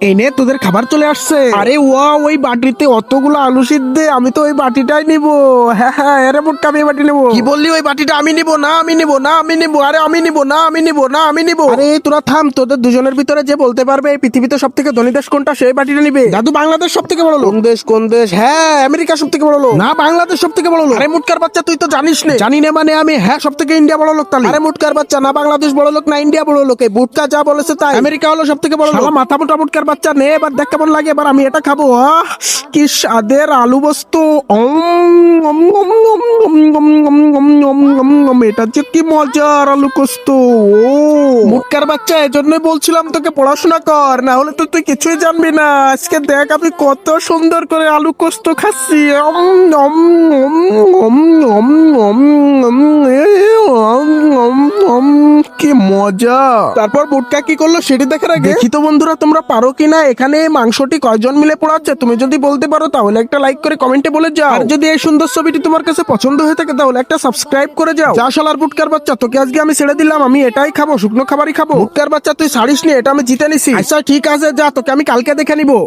এই নে তোদের খাবার চলে আসছে। আরে ওয়াও, ওই বাটিতে অতগুলো আলু সিদ্ধ, আমি তো ওই বাটিটাই নিব। হ্যাঁ হ্যাঁ, আরে মুটকা আমি এই বাটি নেবো। কি বললি? ওই বাটিটা আমি নিব না, আমি নিব না, আমি নিব। আরে আমি নিব না, আমি নিব না, আমি নিব। আরে তোরা থাম, তোদের দুজনের ভিতরে যে বলতে পারবে এই পৃথিবীতে সব থেকে ধনী দেশ কোনটা সেই বাটিটা নিবে। দাদু বাংলাদেশ সব থেকে বড় লোক। কোন দেশ? কোন দেশ? হ্যাঁ আমেরিকা সব থেকে বড় লোক। না, বাংলাদেশ সব থেকে বড় লোক। আরে মুটকার বাচ্চা, তুই তো জানিস না। জানি না মানে আমি হ্যাঁ সব থেকে ইন্ডিয়া বড় লোক তাহলে। আরে মুটকার বাচ্চা, না বাংলাদেশ বড় লোক না ইন্ডিয়া বড় লোক, এই বুটকা যা বলেছে তাই। আমেরিকা হলো সব থেকে বড় লোক। শালা মাথা মোটা মুটকার বাচ্চা, নে এবার দেখ কেমন লাগে। এবার আমি এটা খাবো। আহ কি স্বাদের আলু বস্তু। এটা যে কি মজার আলু কোস্ত। ও মুটকার বাচ্চা, এজন্যই বলছিলাম তোকে পড়াশোনা কর, না হলে তো তুই কিছুই জানবি না। আজকে দেখ আমি কত সুন্দর করে আলু কোস্ত খাচ্ছি। কি মজা। তারপর বুটকা কি করলো সেটি দেখার আগে দেখি তো বন্ধুরা তোমরা পারো কিনা এখানে এই মাংসটি কয়জন মিলে পোড়াচ্ছে। তুমি যদি বলতে পারো তাহলে একটা লাইক করে কমেন্টে বলে যাও। আর যদি এই সুন্দর ছবিটি তোমার কাছে পছন্দ হয়ে থাকে তাহলে একটা সাবস্ক্রাইব করে যাও। যা শালার বুটকার বাচ্চা, তোকে আজকে আমি ছেড়ে দিলাম, আমি এটাই খাবো, শুকনো খাবারই খাবো। বুটকার বাচ্চা তুই ছাড়িস নি, এটা আমি জিতে নিছি। আচ্ছা ঠিক আছে, যা তোকে আমি কালকে দেখে নিবো।